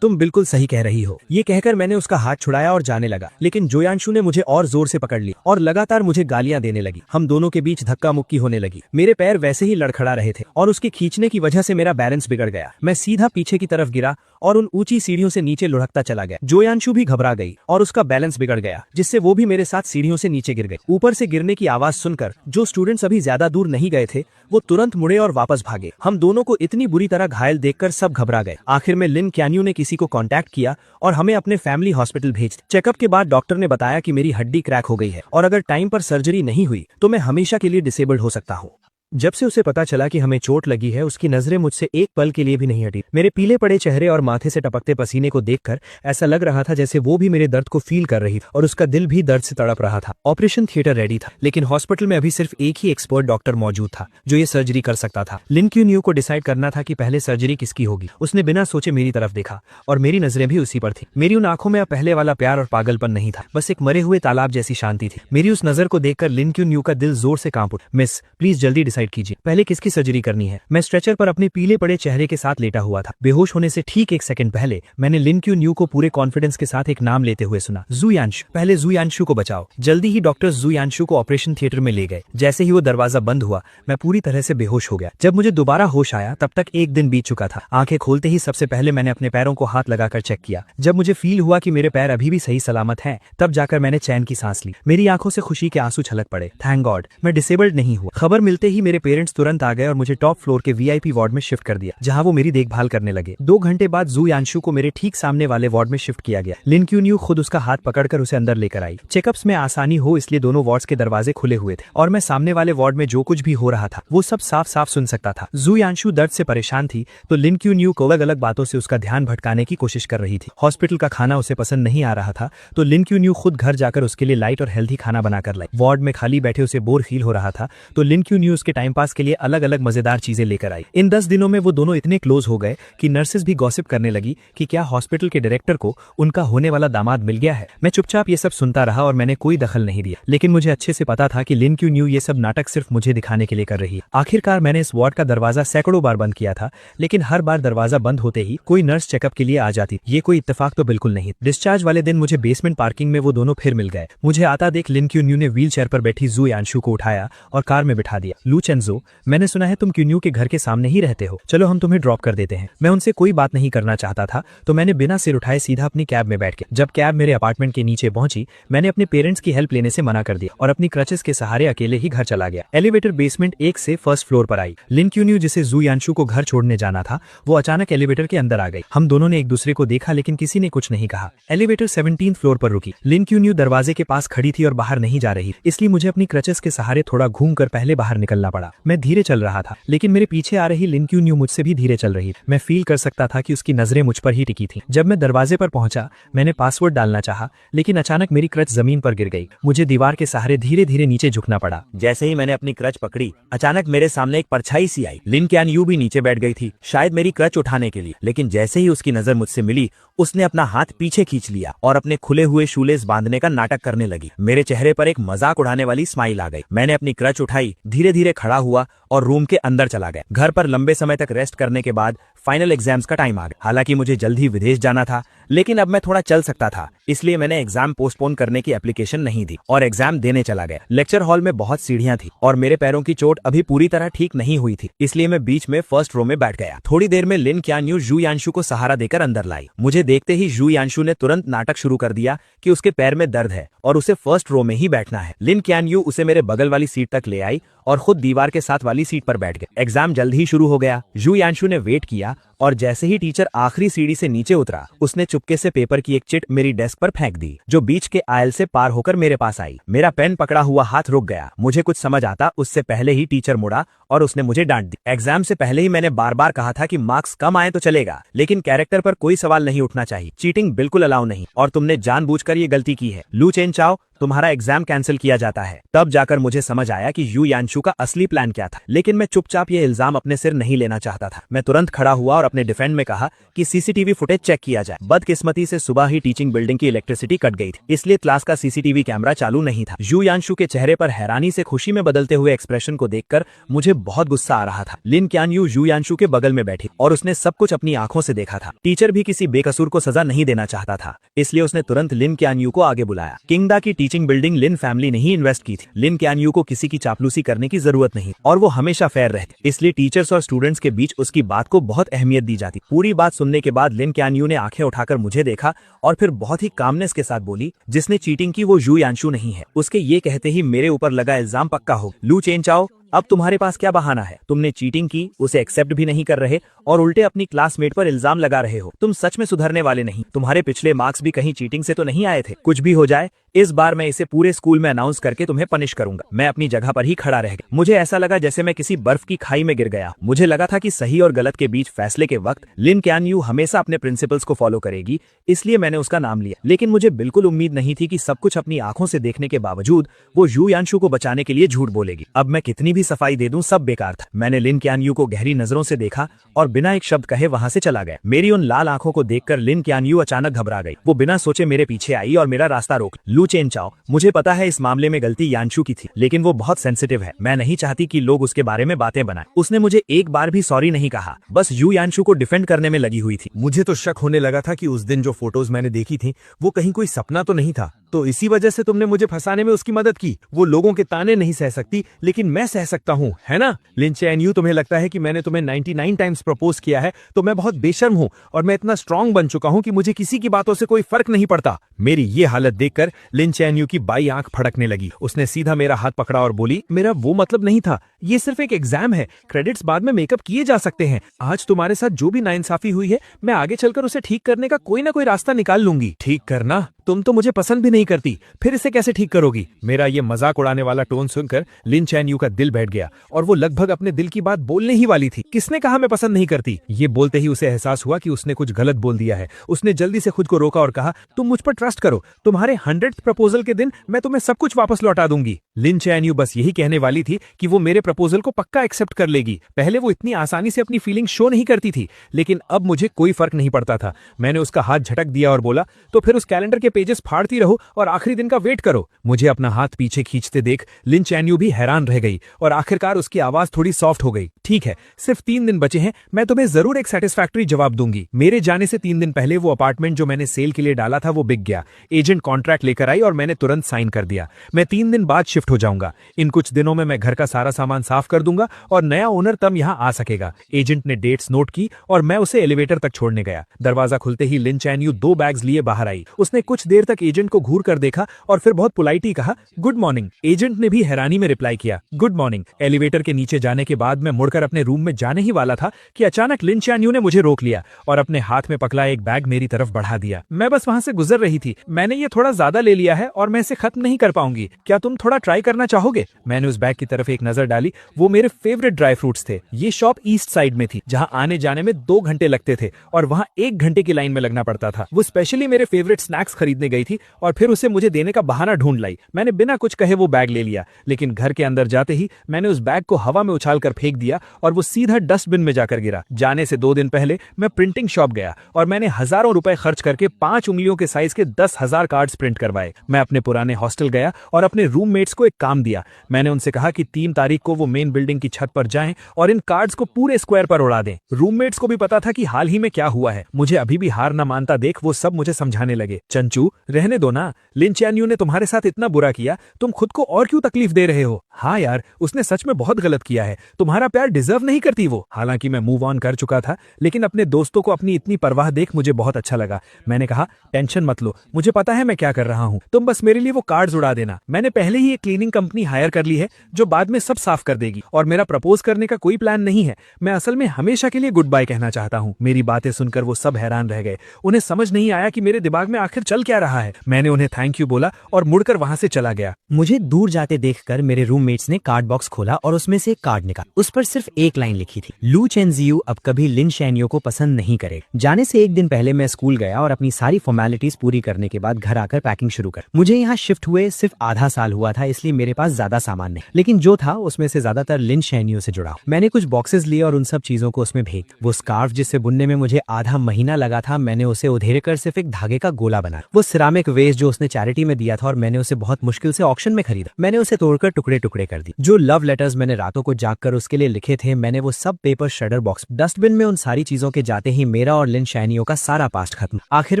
तुम बिल्कुल सही कह रही हो। ये कहकर मैंने उसका हाथ छुड़ाया और जाने लगा, लेकिन जोयांशु ने मुझे और जोर से पकड़ लिया और लगातार मुझे गालियां देने लगी। हम दोनों के बीच धक्का मुक्की होने लगी। मेरे पैर वैसे ही लड़खड़ा रहे थे और उसके खींचने की वजह से मेरा बैलेंस बिगड़ गया। मैं सीधा पीछे की तरफ गिरा और उन ऊंची सीढ़ियों से नीचे लुढ़कता चला गया। जोयांशु भी घबरा गई और उसका बैलेंस बिगड़ गया, जिससे वो भी मेरे साथ सीढ़ियों से नीचे गिर गई। ऊपर से गिरने की आवाज सुनकर जो स्टूडेंट्स अभी ज्यादा दूर नहीं गए थे वो तुरंत मुड़े और वापस भागे। हम दोनों को इतनी बुरी तरह घायल देखकर सब घबरा गए। आखिर में लिन कैनियो ने किसी को कांटेक्ट किया और हमें अपने फैमिली हॉस्पिटल भेज। चेकअप के बाद डॉक्टर ने बताया कि मेरी हड्डी क्रैक हो गई है और अगर टाइम पर सर्जरी नहीं हुई तो मैं हमेशा के लिए डिसेबल्ड हो सकता हूँ। जब से उसे पता चला कि हमें चोट लगी है, उसकी नजरें मुझसे एक पल के लिए भी नहीं हटी। मेरे पीले पड़े चेहरे और माथे से टपकते पसीने को देखकर ऐसा लग रहा था जैसे वो भी मेरे दर्द को फील कर रही थी और उसका दिल भी दर्द से तड़प रहा था। ऑपरेशन थिएटर रेडी था, लेकिन हॉस्पिटल में अभी सिर्फ एक ही एक्सपर्ट डॉक्टर मौजूद था जो ये सर्जरी कर सकता था। लिन क्यूनियो को डिसाइड करना था कि पहले सर्जरी किसकी होगी। उसने बिना सोचे मेरी तरफ देखा और मेरी नजरें भी उसी पर थी। मेरी उन आंखों में अब पहले वाला प्यार और पागलपन नहीं था, बस एक मरे हुए तालाब जैसी शांति थी। मेरी उस नजर को देखकर लिन क्यूनियो का दिल जोर से कांप उठा। मिस, प्लीज जल्दी डिसाइड कीजिए, पहले किसकी सर्जरी करनी है? मैं स्ट्रेचर पर अपने पीले पड़े चेहरे के साथ लेटा हुआ था। बेहोश होने से ठीक 1 सेकंड पहले मैंने लिन क्यूनियो को पूरे कॉन्फिडेंस के साथ एक नाम लेते हुए सुना, जुयांशु। पहले जुयांशु को बचाओ। जल्दी ही डॉक्टर्स जुयांशु को ऑपरेशन थिएटर में ले गए। जैसे ही वो दरवाजा बंद हुआ मैं पूरी तरह से बेहोश हो गया। जब मुझे दोबारा होश आया तब तक 1 दिन बीत चुका था। आंखें खोलते ही सबसे पहले मैंने अपने पैरों को हाथ लगाकर चेक किया। जब मुझे फील हुआ कि मेरे पैर अभी भी सही सलामत हैं, तब जाकर मैंने चैन की सांस ली। मेरी आंखों से खुशी के आंसू छलक पड़े। थैंक गॉड, मैं डिसेबल्ड नहीं हुआ। खबर मिलते ही मेरे पेरेंट्स तुरंत आ गए और मुझे टॉप फ्लोर के वीआईपी वार्ड में शिफ्ट कर दिया, जहां वो मेरी देखभाल करने लगे। 2 घंटे बाद जू यांशु को मेरे ठीक सामने वाले वार्ड में शिफ्ट किया गया। लिन क्यून्यू खुद उसका हाथ पकड़कर उसे अंदर लेकर आई। चेकअप्स में आसानी हो इसलिए दोनों वार्ड्स के दरवाजे खुले हुए थे और मैं सामने वाले वार्ड में जो कुछ भी हो रहा था वो सब साफ साफ सुन सकता था। जू यांशु दर्द से परेशान थी तो लिन क्यून्यू को अलग अलग बातों से उसका ध्यान भटकाने की कोशिश कर रही थी। हॉस्पिटल का खाना उसे पसंद नहीं आ रहा था तो लिन क्यून्यू खुद घर जाकर उसके लिए लाइट और हेल्थी खाना बनाकर लाई। वार्ड में खाली बैठे उसे बोर फील हो रहा था तो लिन क्यून्यू उसके टाइम पास के लिए अलग अलग मजेदार चीजें लेकर आई। इन 10 दिनों में वो दोनों इतने क्लोज हो गए कि नर्सेस भी गॉसिप करने लगी कि क्या हॉस्पिटल के डायरेक्टर को उनका होने वाला दामाद मिल गया है। मैं चुपचाप ये सब सुनता रहा और मैंने कोई दखल नहीं दिया, लेकिन मुझे अच्छे से पता था कि लिन क्यून्यू ये सब नाटक सिर्फ मुझे दिखाने के लिए कर रही है। आखिरकार मैंने इस वार्ड का दरवाजा सैकड़ों बार बंद किया था, लेकिन हर बार दरवाजा बंद होते ही कोई नर्स चेकअप के लिए आ जाती। ये कोई इत्तेफाक तो बिल्कुल नहीं। डिस्चार्ज वाले दिन मुझे बेसमेंट पार्किंग में वो दोनों फिर मिल गए। मुझे आता देख लिन क्यून्यू ने व्हील चेयर पर बैठी जू यांशु को उठाया और कार में बिठा दिया। लू चेंजो, मैंने सुना है तुम क्यून्यू के घर के सामने ही रहते हो, चलो हम तुम्हें ड्रॉप कर देते हैं। मैं उनसे कोई बात नहीं करना चाहता था तो मैंने बिना सिर उठाए सीधा अपनी कैब में बैठ गया। जब कैब मेरे अपार्टमेंट के नीचे पहुंची मैंने अपने पेरेंट्स की हेल्प लेने से मना कर दिया और अपनी क्रचेस के सहारे अकेले ही घर चला गया। एलिवेटर बेसमेंट 1 से फर्स्ट फ्लोर पर आई। लिन क्यून्यू जिसे जू यांशु को घर छोड़ने जाना था वो अचानक एलिवेटर के अंदर आ गई। हम दोनों ने एक दूसरे को देखा लेकिन किसी ने कुछ नहीं कहा। एलिवेटर 17th फ्लोर पर रुकी। लिन क्यून्यू दरवाजे के पास खड़ी थी और बाहर नहीं जा रही, इसलिए मुझे अपनी क्रचेस के सहारे थोड़ा घूमकर पहले बाहर निकलना पड़ा। मैं धीरे चल रहा था लेकिन मेरे पीछे आ रही लिन क्यून्यू मुझसे भी धीरे चल रही। मैं फील कर सकता था कि उसकी नजरें मुझ पर ही टिकी थी। जब मैं दरवाजे पर पहुंचा मैंने पासवर्ड डालना चाहा लेकिन अचानक मेरी क्रच जमीन पर गिर गई। मुझे दीवार के सहारे धीरे धीरे नीचे झुकना पड़ा। जैसे ही मैंने अपनी क्रच पकड़ी अचानक मेरे सामने एक परछाई सी आई। लिन क्यान भी नीचे बैठ गई थी, शायद मेरी क्रच उठाने के लिए, लेकिन जैसे ही उसकी नजर मुझसे मिली उसने अपना हाथ पीछे खींच लिया और अपने खुले हुए शूलेस बांधने का नाटक करने लगी। मेरे चेहरे पर एक मजाक उड़ाने वाली स्माइल आ गई। मैंने अपनी क्रच उठाई, धीरे धीरे खड़ा हुआ और रूम के अंदर चला गया। घर पर लंबे समय तक रेस्ट करने के बाद फाइनल एग्जाम्स का टाइम आ गया। हालांकि मुझे जल्द ही विदेश जाना था लेकिन अब मैं थोड़ा चल सकता था, इसलिए मैंने एग्जाम पोस्टपोन करने की एप्लीकेशन नहीं दी और एग्जाम देने चला गया। लेक्चर हॉल में बहुत सीढ़ियां थी और मेरे पैरों की चोट अभी पूरी तरह ठीक नहीं हुई थी, इसलिए मैं बीच में फर्स्ट रो में बैठ गया। थोड़ी देर में लिन क्यान जू यांशु को सहारा देकर अंदर लाई। मुझे देखते ही जू यांशु ने तुरंत नाटक शुरू कर दिया कि उसके पैर में दर्द है और उसे फर्स्ट रो में ही बैठना है। लिन क्यान उसे मेरे बगल वाली सीट तक ले आई और खुद दीवार के साथ वाली सीट पर बैठ गए। एग्जाम जल्द ही शुरू हो गया। जू यांशु ने वेट किया और जैसे ही टीचर आखिरी सीढ़ी से नीचे उतरा उसने चुपके से पेपर की एक चिट मेरी डेस्क पर फेंक दी जो बीच के आयल से पार होकर मेरे पास आई। मेरा पेन पकड़ा हुआ हाथ रुक गया। मुझे कुछ समझ आता उससे पहले ही टीचर मुड़ा और उसने मुझे डांट दी। एग्जाम से पहले ही मैंने बार बार कहा था कि मार्क्स कम आए तो चलेगा लेकिन कैरेक्टर पर कोई सवाल नहीं उठना चाहिए। चीटिंग बिल्कुल अलाउ नहीं और तुमने जानबूझकर ये गलती की है। लू चेन चाओ, तुम्हारा एग्जाम कैंसिल किया जाता है। तब जाकर मुझे समझ आया कि यू यांशु का असली प्लान क्या था, लेकिन मैं चुपचाप ये इल्जाम अपने सिर नहीं लेना चाहता था। मैं तुरंत खड़ा हुआ और अपने डिफेंड में कहा कि सीसीटीवी फुटेज चेक किया जाए। बदकिस्मती से सुबह ही टीचिंग बिल्डिंग की इलेक्ट्रिसिटी कट गई थी, इसलिए क्लास का सीसीटीवी कैमरा चालू नहीं था। यू यांशु के चेहरे पर हैरानी से खुशी में बदलते हुए एक्सप्रेशन को देखकर मुझे बहुत गुस्सा आ रहा था। लिन क्यान यू यांशु के बगल में बैठी और उसने सब कुछ अपनी आंखों से देखा था। टीचर भी किसी बेकसूर को सजा नहीं देना चाहता था, इसलिए उसने तुरंत लिन क्यान को आगे बुलाया। किंगडा की टीचिंग बिल्डिंग लिन फैमिली ने ही इन्वेस्ट की थी। लिन क्यान को किसी की चापलूसी करने की जरूरत नहीं और वो हमेशा फेयर रहती, इसलिए टीचर्स और स्टूडेंट्स के बीच उसकी बात को बहुत अहमियत दी जाती। पूरी बात सुनने के बाद लिन क्यान ने आंखें उठाकर मुझे देखा और फिर बहुत ही कामनेस के साथ बोली, जिसने चीटिंग की वो यू यांशु नहीं है। उसके ये कहते ही मेरे ऊपर लगा इल्जाम पक्का हो। लू चेन चाओ, अब तुम्हारे पास क्या बहाना है? तुमने चीटिंग की, उसे एक्सेप्ट भी नहीं कर रहे और उल्टे अपनी क्लासमेट पर इल्जाम लगा रहे हो। तुम सच में सुधरने वाले नहीं। तुम्हारे पिछले मार्क्स भी कहीं चीटिंग से तो नहीं आए थे? कुछ भी हो जाए इस बार मैं इसे पूरे स्कूल में अनाउंस करके तुम्हें पनिश करूंगा। मैं अपनी जगह पर ही खड़ा रह गया। मुझे ऐसा लगा जैसे मैं किसी बर्फ की खाई में गिर गया। मुझे लगा था कि सही और गलत के बीच फैसले के वक्त लिन क्यान हमेशा अपने प्रिंसिपल्स को फॉलो करेगी, इसलिए मैंने उसका नाम लिया। लेकिन मुझे बिल्कुल उम्मीद नहीं थी कि सब कुछ अपनी आंखों से देखने के बावजूद वो यू यांशु को बचाने के लिए झूठ बोलेगी। अब मैं कितनी भी सफाई दे दूं सब बेकार था। मैंने लिन क्यान को गहरी नजरों से देखा और बिना एक शब्द कहे वहां से चला गया। मेरी उन लाल आंखों को देखकर लिन क्यान अचानक घबरा गई। वो बिना सोचे मेरे पीछे आई और मेरा रास्ता रोक। लू चेन चाओ, मुझे पता है इस मामले में गलती यांशु की थी, लेकिन वो बहुत सेंसिटिव है। मैं नहीं चाहती कि लोग उसके बारे में बातें बनाएं। उसने मुझे एक बार भी सॉरी नहीं कहा, बस यू यांशु को डिफेंड करने में लगी हुई थी। मुझे तो शक होने लगा था कि उस दिन जो फोटोज मैंने देखी थी वो कहीं कोई सपना तो नहीं था, तो इसी वजह से तुमने मुझे फंसाने में उसकी मदद की। वो लोगों के ताने नहीं सह सकती लेकिन मैं सह सकता हूँ, है ना? लिन चैन यू, तुम्हें लगता है कि मैंने तुम्हें 99 टाइम्स प्रपोज किया है तो मैं बहुत बेशर्म हूँ और मैं इतना स्ट्रांग बन चुका हूँ कि मुझे किसी की बातों से कोई फर्क नहीं पड़ता। मेरी ये हालत देखकर लिन चैन यू की बाई आंख फड़कने लगी। उसने सीधा मेरा हाथ पकड़ा और बोली, मेरा वो मतलब नहीं था, ये सिर्फ एक एग्जाम है, क्रेडिट्स बाद में मेकअप किए जा सकते हैं। आज तुम्हारे साथ जो भी नाइंसाफी हुई है, मैं आगे चलकर उसे ठीक करने का कोई ना कोई रास्ता निकाल लूंगी। ठीक करना? तुम तो मुझे पसंद भी नहीं करती, फिर इसे कैसे ठीक करोगी? मेरा ये मजाक उड़ाने वाला टोन सुनकर लिन चैन यू का दिल बैठ गया और वो लगभग अपने दिल की बात बोलने ही वाली थी। किसने कहा मैं पसंद नहीं करती? ये बोलते ही उसे एहसास हुआ कि उसने कुछ गलत बोल दिया है। उसने जल्दी से खुद को रोका और कहा, तुम मुझ पर ट्रस्ट करो, तुम्हारे 100th प्रपोजल के दिन मैं तुम्हें सब कुछ वापस लौटा दूंगी। लिन चैन यू बस यही कहने वाली थी कि वो मेरे प्रपोजल को पक्का एक्सेप्ट कर लेगी। पहले वो इतनी आसानी से अपनी फीलिंग शो नहीं करती थी, लेकिन अब मुझे कोई फर्क नहीं पड़ता था। मैंने उसका हाथ झटक दिया और बोला, तो फिर उस कैलेंडर के पेजेस फाड़ती रहो और आखिरी दिन का वेट करो। मुझे अपना हाथ पीछे खींचते देख लिन चैन यू भी हैरान रह गई और आखिरकार उसकी आवाज थोड़ी सॉफ्ट हो गई। ठीक है, सिर्फ 3 दिन बचे हैं, मैं तुम्हें जरूर एक सेटिस्फैक्टरी जवाब दूंगी। मेरे जाने से 3 दिन पहले वो अपार्टमेंट जो मैंने सेल के लिए डाला था वो बिक गया। एजेंट कॉन्ट्रैक्ट लेकर आई और मैंने तुरंत साइन कर दिया। मैं 3 दिन बाद शिफ्ट हो जाऊंगा। इन कुछ दिनों में मैं घर का सारा सामान साफ कर दूंगा और नया ओनर तब यहाँ आ सकेगा। एजेंट ने डेट्स नोट की और मैं उसे एलिवेटर तक छोड़ने गया। दरवाजा खुलते ही लिन चैन यू 2 बैग्स लिए बाहर आई। उसने कुछ देर तक एजेंट को घूर कर देखा और फिर बहुत पोलाइटली कहा, गुड मॉर्निंग। एजेंट ने भी हैरानी में रिप्लाई किया, गुड मॉर्निंग। एलिवेटर के नीचे जाने के बाद मैं मुड़कर अपने रूम में जाने ही वाला था कि अचानक लिन चैन यू ने मुझे रोक लिया और अपने हाथ में पकड़ा एक बैग मेरी तरफ बढ़ा दिया। मैं बस वहां से गुजर रही थी। मैंने ये थोड़ा ज्यादा ले लिया है और मैं इसे खत्म नहीं कर पाऊंगी। क्या तुम थोड़ा ट्राई करना चाहोगे? मैंने उस बैग की तरफ एक नजर डाली। वो मेरे फेवरेट ड्राई फ्रूट्स थे। ये शॉप ईस्ट साइड में थी, जहां आने जाने में 2 घंटे लगते थे और वहां 1 घंटे की लाइन में लगना पड़ता था। वो स्पेशली मेरे फेवरेट स्नैक्स खरीदने गई थी और फिर उसे मुझे देने का बहाना ढूंढ लाई। मैंने बिना कुछ कहे वो बैग ले लिया, लेकिन घर के अंदर जाते ही मैंने उस बैग को हवा में उछाल कर फेंक दिया और वो सीधा डस्टबिन में जाकर गिरा। जाने से 2 दिन पहले मैं प्रिंटिंग शॉप गया और मैंने हजारों रुपए खर्च करके 5 उंगलियों के साइज के 10,000 कार्ड्स प्रिंट करवाए। मैं अपने पुराने हॉस्टल गया और अपने रूममेट्स को एक काम दिया। मैंने उनसे कहा कि 3 तारीख को वो मेन बिल्डिंग की छत पर जाएं और इन कार्ड्स को पूरे स्क्वायर पर उड़ा दें। रूममेट्स को भी पता था कि हाल ही में क्या हुआ है। मुझे अभी भी हार न मानता देख वो सब मुझे समझाने लगे, चंचू रहने दो ना, लिन चैन यू ने तुम्हारे साथ इतना बुरा किया, तुम खुद को और क्यों तकलीफ दे रहे हो? हाँ यार, उसने सच में बहुत गलत किया है, तुम्हारा प्यार डिजर्व नहीं करती वो। हालांकि मैं मूव ऑन कर चुका था, लेकिन अपने दोस्तों को अपनी इतनी परवाह देख मुझे बहुत अच्छा लगा। मैंने कहा, टेंशन मत लो, मुझे पता है मैं क्या कर रहा हूँ, तुम बस मेरे लिए वो कार्ड्स उड़ा देना। मैंने पहले ही एक क्लीनिंग कंपनी हायर कर ली है जो बाद में सब साफ कर देगी और मेरा प्रपोज करने का कोई प्लान नहीं है। मैं असल में हमेशा के लिए गुड बाय कहना चाहता हूँ। मेरी बातें सुनकर वो सब हैरान रह गए। उन्हें समझ नहीं आया कि मेरे दिमाग में आखिर चल क्या रहा है। मैंने उन्हें थैंक यू बोला और मुड़कर वहां से चला गया। मुझे दूर जाते देखकर मेरे रूममेट्स ने कार्ड बॉक्स खोला और उसमें से एक कार्ड निकाला। उस पर सिर्फ एक लाइन लिखी थी, लू चेनजियू अब कभी लिन शैनियो को पसंद नहीं करेगा। जाने से 1 दिन पहले मैं स्कूल गया और अपनी सारी फॉर्मेलिटीज पूरी करने के बाद घर आकर पैकिंग शुरू कर। मुझे यहाँ शिफ्ट हुए सिर्फ आधा साल हुआ था, इसलिए मेरे पास ज्यादा सामान नहीं, लेकिन जो था उसमें से ज्यादातर लिन शैनियो से जुड़ा। मैंने कुछ बॉक्सेस लिए और उन सब चीजों को उसमें भेज। वो स्कार्फ जिससे बुनने में मुझे आधा महीना लगा था, मैंने उसे उधेड़ कर सिर्फ एक धागे का गोला बनाया। वो सिरामिक वेस्ट जो उसने चैरिटी में दिया था और मैंने उसे बहुत मुश्किल से ऑक्शन में खरीदा। मैंने उसे तोड़कर टुकड़े टुकड़े कर दी। जो लव लेटर्स मैंने रातों को जागकर उसके लिए लिखे थे, मैंने वो सब पेपर श्रेडर बॉक्स डस्टबिन में। उन सारी चीजों के जाते ही मेरा और लिन शैनियो का सारा पास्ट खत्म। आखिर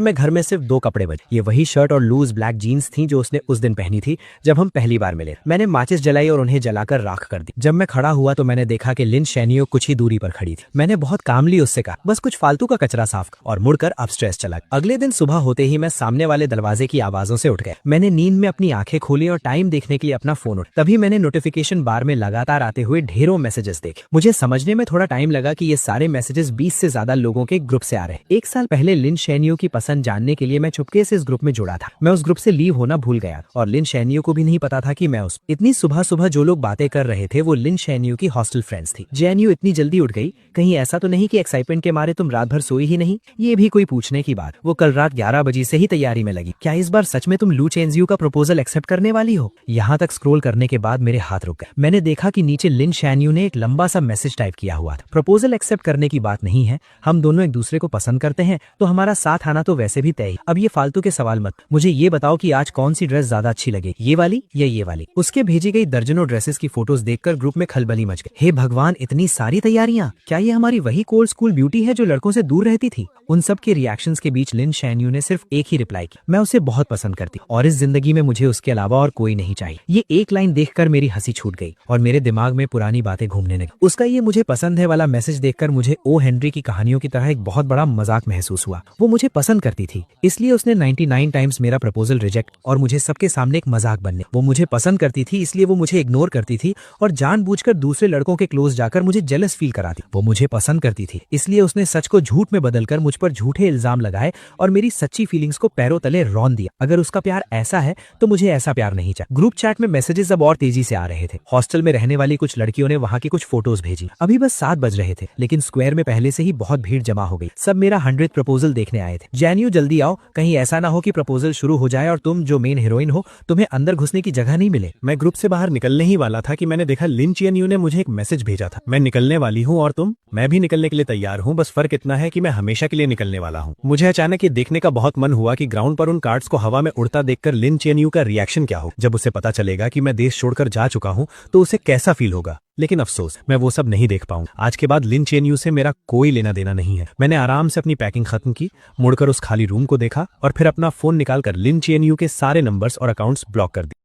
में घर में सिर्फ 2 कपड़े बचे। ये वही शर्ट और लूज ब्लैक जीन्स थी जो उसने उस दिन पहनी थी जब हम पहली बार मिले। मैंने माचिस जलाई और उन्हें जलाकर राख कर दी। जब मैं खड़ा हुआ तो मैंने देखा कि लिन शैनियो कुछ ही दूरी पर खड़ी थी। मैंने बहुत कामली उससे कहा, बस कुछ फालतू का कचरा साफ कर, और मुड़कर अपस्टेयर्स चला। अगले दिन सुबह होते ही मैं सामने वाले दरवाजे की आवाजों से उठ गया। मैंने नींद में अपनी आंखें खोली और टाइम देखने के लिए अपना फोन उठाया। तभी मैंने नोटिफिकेशन बार में लगातार आते हुए ढेरों मैसेजेस देखे। मुझे समझने में थोड़ा टाइम लगा कि ये सारे मैसेजेस 20 से ज्यादा लोगों के ग्रुप से आ रहे हैं। 1 साल पहले लिन शैनियो की पसंद जानने के लिए मैं चुपके से इस ग्रुप में जुड़ा था। मैं उस ग्रुप से लीव होना भूल गया और लिन शैनियो को भी नहीं पता था कि मैं उस इतनी सुबह सुबह जो लोग बातें कर रहे थे वो लिन शैनियो की हॉस्टल फ्रेंड्स थी। जैनियो इतनी जल्दी उठ गई, कहीं ऐसा तो नहीं कि एक्साइटमेंट के मारे तुम रात भर सोई ही नहीं? ये भी कोई पूछने की बात। वो कल रात 11 बजे से ही तैयारी में लगी। क्या इस बार सच में तुम लू चेनजियू का प्रपोजल एक्सेप्ट करने वाली हो? यहाँ तक स्क्रॉल करने के बाद मेरे हाथ रुक गए। मैंने देखा कि नीचे लिन शैनियो ने एक लंबा सा मैसेज टाइप किया हुआ था। प्रपोजल एक्सेप्ट करने की बात नहीं है, हम दोनों एक दूसरे को पसंद करते हैं तो हमारा साथ आना तो वैसे भी तय। अब ये फालतू के सवाल मत, मुझे ये बताओ कि आज कौन सी ड्रेस ज्यादा अच्छी लगे, ये वाली या ये वाली? उसके भेजी गई दर्जनों ड्रेसेस की फोटोज देखकर ग्रुप में खलबली मच गई। हे भगवान, इतनी सारी तैयारियां! क्या ये हमारी वही कोल्ड स्कूल ब्यूटी है जो लड़कों से दूर रहती थी? उन सब के रिएक्शंस के बीच लिन शैनियो ने सिर्फ एक ही रिप्लाई रिप्लाई की। मैं उसे बहुत पसंद करती और इस जिंदगी में मुझे उसके अलावा और कोई नहीं चाहिए। ये एक लाइन देखकर मेरी हंसी छूट गई और मेरे दिमाग में पुरानी बातें घूमने लगी। उसका ये मुझे पसंद है वाला मैसेज देखकर मुझे ओ हेनरी की कहानियों की तरह एक बहुत बड़ा मजाक महसूस हुआ। वो मुझे पसंद करती थी, इसलिए उसने 99 टाइम्स मेरा प्रपोजल रिजेक्ट और मुझे सबके सामने एक मजाक बनने। वो मुझे पसंद करती थी, इसलिए वो मुझे इग्नोर करती थी और जानबूझकर दूसरे लड़कों के क्लोज जाकर मुझे जेलस फील कराती। वो मुझे पसंद करती थी, इसलिए उसने सच को झूठ में बदलकर मुझ पर झूठे इल्जाम लगाए और मेरी सच्ची फीलिंग्स को पैरों तले रौंद दिया। अगर उसका प्यार ऐसा है तो मुझे ऐसा प्यार नहीं चाहिए। ग्रुप चैट में मैसेजेस अब और तेजी से आ रहे थे। हॉस्टल में रहने वाली कुछ लड़कियों ने वहां की कुछ फोटोज भेजी। अभी बस 7 बज रहे थे, लेकिन स्क्वायर में पहले से ही बहुत भीड़ जमा हो गई। सब मेरा 100th प्रपोजल देखने आए थे। जैन्यू जल्दी आओ, कहीं ऐसा ना हो कि प्रपोजल शुरू हो जाए और तुम जो मेन हीरोइन हो तुम्हें अंदर घुसने की जगह नहीं मिले। मैं ग्रुप से बाहर निकलने ही वाला था कि मैंने देखा लिन चियनयू ने मुझे एक मैसेज भेजा था। मैं निकलने वाली हूँ और तुम? मैं भी निकलने के लिए तैयार हूँ, बस फर्क इतना है कि मैं हमेशा के लिए निकलने वाला हूँ। मुझे अचानक ये देखने का बहुत मन हुआ कि ग्राउंड पर उन कार्ड्स को हवा में उड़ता देखकर लिन चियनयू का रिएक्शन क्या हो। जब उसे पता चलेगा कि मैं देश छोड़कर जा चुका हूँ तो उसे कैसा फील होगा। लेकिन अफसोस, मैं वो सब नहीं देख पाऊंगा। आज के बाद लिन चियनयू से मेरा कोई लेना देना नहीं है। मैंने आराम से अपनी पैकिंग खत्म की, मुड़कर उस खाली रूम को देखा और फिर अपना फोन निकालकर लिन चियनयू के सारे नंबर्स और अकाउंट्स ब्लॉक कर दिए।